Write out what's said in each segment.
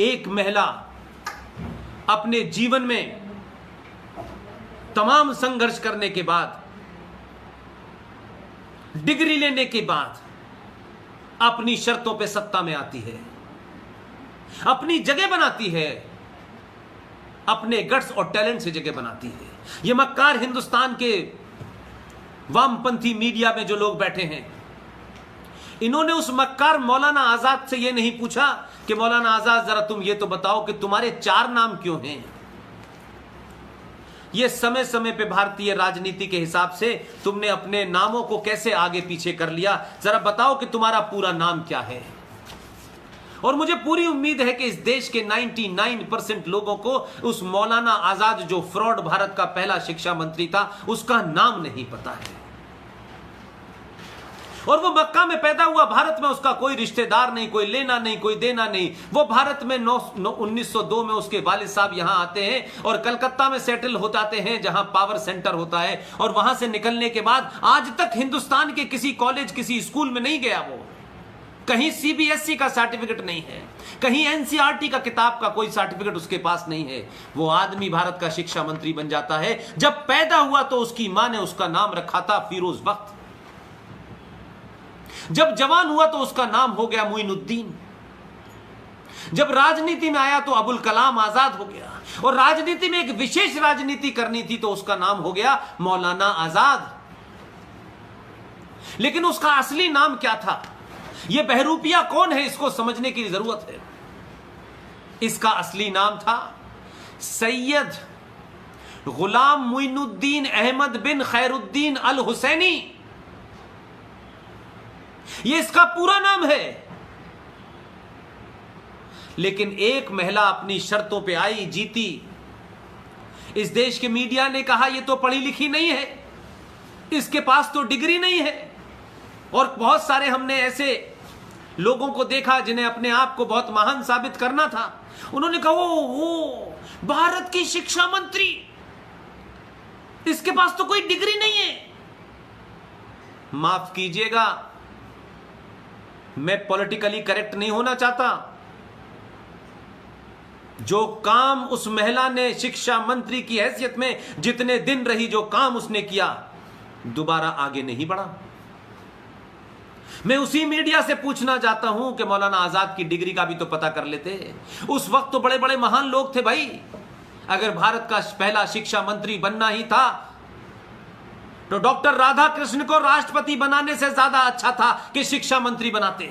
एक महिला अपने जीवन में तमाम संघर्ष करने के बाद, डिग्री लेने के बाद अपनी शर्तों पे सत्ता में आती है, अपनी जगह बनाती है, अपने गट्स और टैलेंट से जगह बनाती है। यह मक्कार हिंदुस्तान के वामपंथी मीडिया में जो लोग बैठे हैं, इन्होंने उस मक्कार मौलाना आजाद से यह नहीं पूछा कि मौलाना आजाद जरा तुम ये तो बताओ कि तुम्हारे 4 नाम क्यों हैं। यह समय समय पे भारतीय राजनीति के हिसाब से तुमने अपने नामों को कैसे आगे पीछे कर लिया, जरा बताओ कि तुम्हारा पूरा नाम क्या है। और मुझे पूरी उम्मीद है कि इस देश के 99% लोगों को उस मौलाना आजाद जो फ्रॉड भारत का पहला शिक्षा मंत्री था, उसका नाम नहीं पता है। और वो मक्का में पैदा हुआ, भारत में उसका कोई रिश्तेदार नहीं, कोई लेना नहीं, कोई देना नहीं। वो भारत में 1902 में उसके वालिद साहब यहां आते हैं और कलकत्ता में सेटल हो जाते हैं, जहां पावर सेंटर होता है। और वहां से निकलने के बाद आज तक हिंदुस्तान के किसी कॉलेज, किसी स्कूल में नहीं गया। वो कहीं सीबीएसई का सर्टिफिकेट नहीं है, कहीं एनसीईआरटी का किताब का कोई सर्टिफिकेट उसके पास नहीं है। वो आदमी भारत का शिक्षा मंत्री बन जाता है। जब पैदा हुआ तो उसकी मां ने उसका नाम रखा था फिरोज बख्त। जब जवान हुआ तो उसका नाम हो गया मुइनुद्दीन। जब राजनीति में आया तो अबुल कलाम आजाद हो गया। और राजनीति में एक विशेष राजनीति करनी थी तो उसका नाम हो गया मौलाना आजाद। लेकिन उसका असली नाम क्या था, यह बहरूपिया कौन है, इसको समझने की जरूरत है। इसका असली नाम था सैयद गुलाम मुइनुद्दीन अहमद बिन खैरुद्दीन अल हुसैनी। यह इसका पूरा नाम है। लेकिन एक महिला अपनी शर्तों पे आई, जीती। इस देश के मीडिया ने कहा यह तो पढ़ी लिखी नहीं है, इसके पास तो डिग्री नहीं है। और बहुत सारे हमने ऐसे लोगों को देखा जिन्हें अपने आप को बहुत महान साबित करना था। उन्होंने कहा वो भारत की शिक्षा मंत्री, इसके पास तो कोई डिग्री नहीं है। माफ कीजिएगा, मैं पॉलिटिकली करेक्ट नहीं होना चाहता। जो काम उस महिला ने शिक्षा मंत्री की हैसियत में जितने दिन रही, जो काम उसने किया, दोबारा आगे नहीं बढ़ा। मैं उसी मीडिया से पूछना चाहता हूं कि मौलाना आजाद की डिग्री का भी तो पता कर लेते। उस वक्त तो बड़े बड़े महान लोग थे भाई। अगर भारत का पहला शिक्षा मंत्री बनना ही था तो डॉक्टर राधाकृष्ण को राष्ट्रपति बनाने से ज्यादा अच्छा था कि शिक्षा मंत्री बनाते।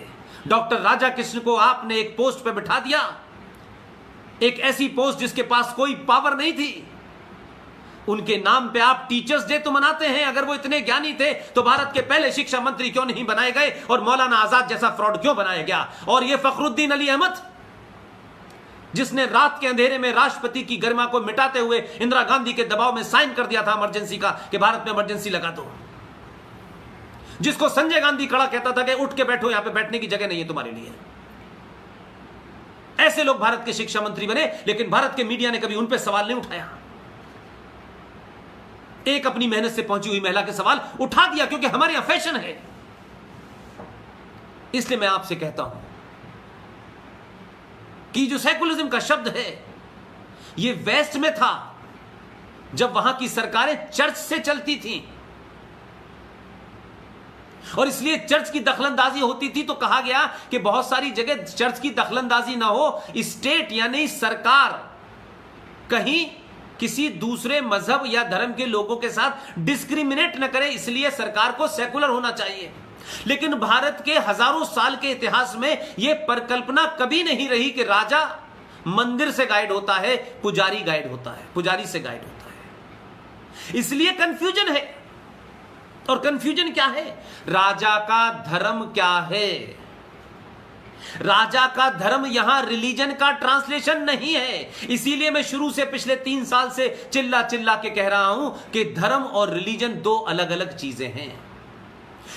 डॉक्टर राधाकृष्ण को आपने एक पोस्ट पे बिठा दिया, एक ऐसी पोस्ट जिसके पास कोई पावर नहीं थी। उनके नाम पे आप टीचर्स डे तो मनाते हैं। अगर वो इतने ज्ञानी थे तो भारत के पहले शिक्षा मंत्री क्यों नहीं बनाए गए और मौलाना आजाद जैसा फ्रॉड क्यों बनाया गया। और ये फखरुद्दीन अली अहमद, जिसने रात के अंधेरे में राष्ट्रपति की गरिमा को मिटाते हुए इंदिरा गांधी के दबाव में साइन कर दिया था इमरजेंसी का कि भारत में इमरजेंसी लगा दो, जिसको संजय गांधी खड़ा कहता था कि उठ के बैठो, यहां पे बैठने की जगह नहीं है तुम्हारे लिए। ऐसे लोग भारत के शिक्षा मंत्री बने, लेकिन भारत के मीडिया ने कभी उन पर सवाल नहीं उठाया। एक अपनी मेहनत से पहुंची हुई महिला के सवाल उठा दिया, क्योंकि हमारे यहां फैशन है। इसलिए मैं आपसे कहता हूं कि जो सेकुलरिज्म का शब्द है, यह वेस्ट में था जब वहां की सरकारें चर्च से चलती थीं, और इसलिए चर्च की दखलंदाजी होती थी। तो कहा गया कि बहुत सारी जगह चर्च की दखलंदाजी ना हो, स्टेट यानी सरकार कहीं किसी दूसरे मजहब या धर्म के लोगों के साथ डिस्क्रिमिनेट न करे, इसलिए सरकार को सेकुलर होना चाहिए। लेकिन भारत के हजारों साल के इतिहास में यह परिकल्पना कभी नहीं रही कि राजा मंदिर से गाइड होता है, पुजारी गाइड होता है, पुजारी से गाइड होता है। इसलिए कंफ्यूजन है। और कंफ्यूजन क्या है? राजा का धर्म क्या है? राजा का धर्म यहां रिलीजन का ट्रांसलेशन नहीं है। इसीलिए मैं शुरू से पिछले 3 साल से चिल्ला चिल्ला के कह रहा हूं कि धर्म और रिलीजन 2 अलग अलग चीजें हैं।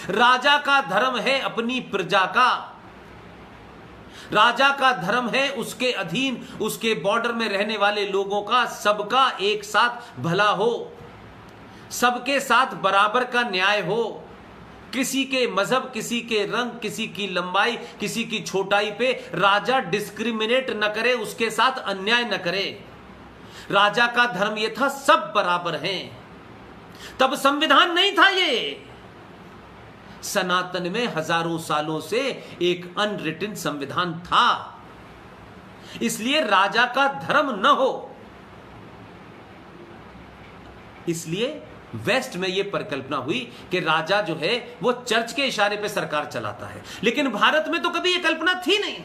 राजा का धर्म है अपनी प्रजा का, राजा का धर्म है उसके अधीन, उसके बॉर्डर में रहने वाले लोगों का, सबका एक साथ भला हो, सबके साथ बराबर का न्याय हो। किसी के मजहब, किसी के रंग, किसी की लंबाई, किसी की छोटाई पे राजा डिस्क्रिमिनेट न करे, उसके साथ अन्याय न करे। राजा का धर्म यह था सब बराबर हैं। तब संविधान नहीं था ये। सनातन में हजारों सालों से एक अनरिटन संविधान था, इसलिए राजा का धर्म न हो। इसलिए वेस्ट में यह परिकल्पना हुई कि राजा जो है वो चर्च के इशारे पे सरकार चलाता है, लेकिन भारत में तो कभी यह कल्पना थी नहीं।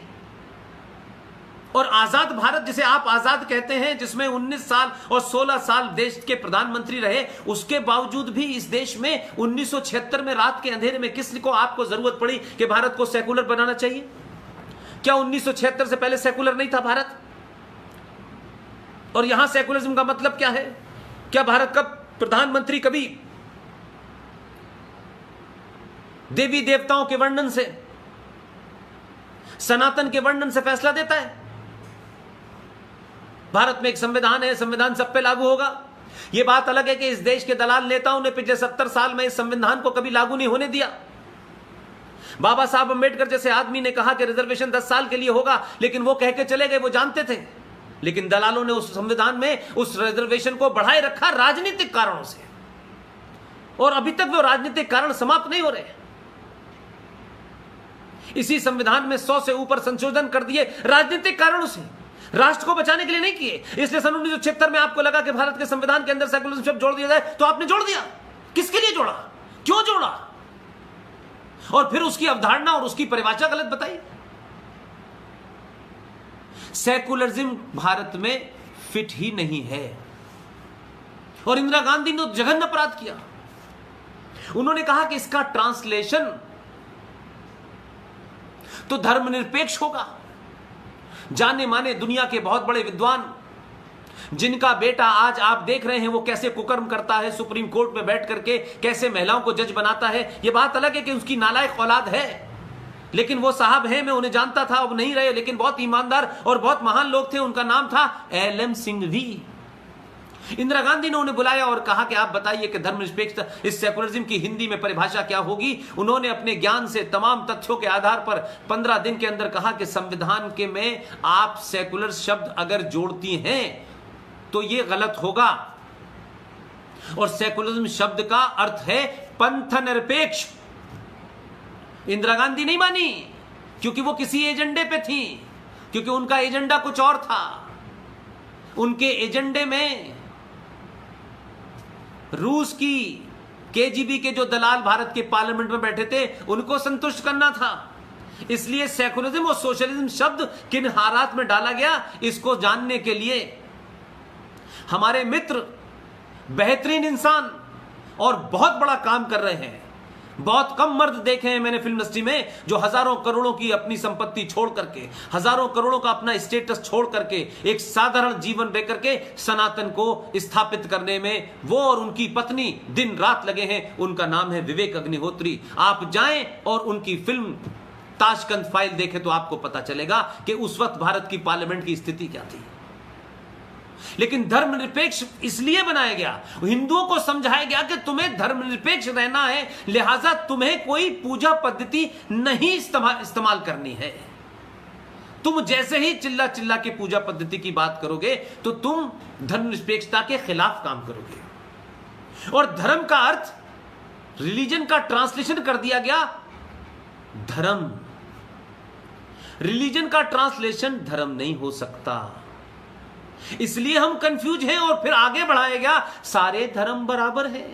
और आजाद भारत जिसे आप आजाद कहते हैं, जिसमें 19 साल और 16 साल देश के प्रधानमंत्री रहे, उसके बावजूद भी इस देश में 1976 में रात के अंधेरे में किस को आपको जरूरत पड़ी कि भारत को सेकुलर बनाना चाहिए? क्या 1976 से पहले सेकुलर नहीं था भारत? और यहां सेकुलरिज्म का मतलब क्या है? क्या भारत का प्रधानमंत्री कभी देवी देवताओं के वर्णन से, सनातन के वर्णन से फैसला देता है? भारत में एक संविधान है, संविधान सब पे लागू होगा। यह बात अलग है कि इस देश के दलाल नेताओं ने पिछले 70 साल में इस संविधान को कभी लागू नहीं होने दिया। बाबा साहब अंबेडकर जैसे आदमी ने कहा कि रिजर्वेशन 10 साल के लिए होगा, लेकिन वो कह के चले गए, वो जानते थे। लेकिन दलालों ने उस संविधान में उस रिजर्वेशन को बढ़ाए रखा राजनीतिक कारणों से, और अभी तक वो राजनीतिक कारण समाप्त नहीं हो रहे। इसी संविधान में 100 से ऊपर संशोधन कर दिए राजनीतिक कारणों से, राष्ट्र को बचाने के लिए नहीं किए। इसलिए सन 1976 में आपको लगा कि भारत के संविधान के अंदर सेकुलरिज्म शब्द जोड़ दिया जाए, तो आपने जोड़ दिया। किसके लिए जोड़ा? क्यों जोड़ा? और फिर उसकी अवधारणा और उसकी परिभाषा गलत बताई। सेकुलरिज्म भारत में फिट ही नहीं है। और इंदिरा गांधी ने जघन्य अपराध किया। उन्होंने कहा कि इसका ट्रांसलेशन तो धर्मनिरपेक्ष होगा। जाने माने दुनिया के बहुत बड़े विद्वान, जिनका बेटा आज आप देख रहे हैं वो कैसे कुकर्म करता है, सुप्रीम कोर्ट में बैठ करके कैसे महिलाओं को जज बनाता है, यह बात अलग है कि उसकी नालायक औलाद है, लेकिन वो साहब हैं, मैं उन्हें जानता था, अब नहीं रहे, लेकिन बहुत ईमानदार और बहुत महान लोग थे। उनका नाम था एल.एम. सिंघवी। इंदिरा गांधी ने उन्हें बुलाया और कहा कि आप बताइए कि धर्मनिरपेक्षता, इस सेकुलरिज्म की हिंदी में परिभाषा क्या होगी। उन्होंने अपने ज्ञान से तमाम तथ्यों के आधार पर 15 दिन के अंदर कहा कि संविधान के में आप सेकुलर शब्द अगर जोड़ती हैं तो यह गलत होगा, और सेकुलरिज्म शब्द का अर्थ है पंथ निरपेक्ष। इंदिरा गांधी नहीं मानी, क्योंकि वो किसी एजेंडे पे थी, क्योंकि उनका एजेंडा कुछ और था। उनके एजेंडे में रूस की केजीबी के जो दलाल भारत के पार्लियामेंट में बैठे थे, उनको संतुष्ट करना था। इसलिए सेकुलरिज्म और सोशलिज्म शब्द किन हालात में डाला गया, इसको जानने के लिए हमारे मित्र, बेहतरीन इंसान और बहुत बड़ा काम कर रहे हैं। बहुत कम मर्द देखे हैं मैंने फिल्म इंडस्ट्री में जो हजारों करोड़ों की अपनी संपत्ति छोड़ करके, हजारों करोड़ों का अपना स्टेटस छोड़ करके, एक साधारण जीवन रह करके सनातन को स्थापित करने में वो और उनकी पत्नी दिन रात लगे हैं। उनका नाम है विवेक अग्निहोत्री। आप जाएं और उनकी फिल्म ताशकंद फाइल देखें तो आपको पता चलेगा कि उस वक्त भारत की पार्लियामेंट की स्थिति क्या थी। लेकिन धर्मनिरपेक्ष इसलिए बनाया गया, हिंदुओं को समझाया गया कि तुम्हें धर्मनिरपेक्ष रहना है, लिहाजा तुम्हें कोई पूजा पद्धति नहीं इस्तेमाल करनी है। तुम जैसे ही चिल्ला चिल्ला के पूजा पद्धति की बात करोगे तो तुम धर्मनिरपेक्षता के खिलाफ काम करोगे। और धर्म का अर्थ, रिलीजन का ट्रांसलेशन कर दिया गया धर्म। रिलीजन का ट्रांसलेशन धर्म नहीं हो सकता, इसलिए हम कंफ्यूज हैं। और फिर आगे बढ़ाया गया सारे धर्म बराबर है,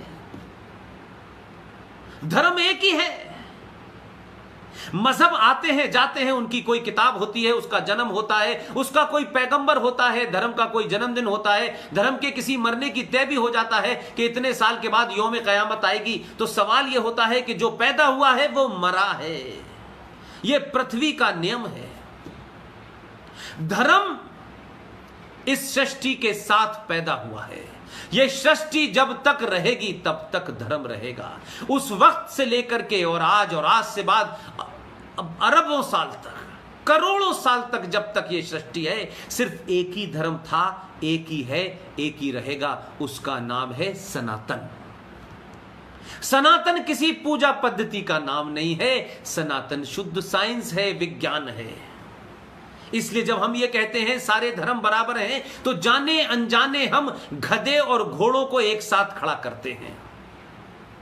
धर्म एक ही है। मजहब आते हैं जाते हैं, उनकी कोई किताब होती है, उसका जन्म होता है, उसका कोई पैगंबर होता है, धर्म का कोई जन्मदिन होता है, धर्म के किसी मरने की तय भी हो जाता है कि इतने साल के बाद यौम कयामत आएगी। तो सवाल यह होता है कि जो पैदा हुआ है वो मरा है, यह पृथ्वी का नियम है। धर्म इस सृष्टि के साथ पैदा हुआ है, यह सृष्टि जब तक रहेगी तब तक धर्म रहेगा। उस वक्त से लेकर के और आज से बाद अरबों साल तक, करोड़ों साल तक, जब तक यह सृष्टि है, सिर्फ एक ही धर्म था, एक ही है, एक ही रहेगा, उसका नाम है सनातन। सनातन किसी पूजा पद्धति का नाम नहीं है, सनातन शुद्ध साइंस है, विज्ञान है। इसलिए जब हम ये कहते हैं सारे धर्म बराबर हैं, तो जाने अनजाने हम गधे और घोड़ों को एक साथ खड़ा करते हैं।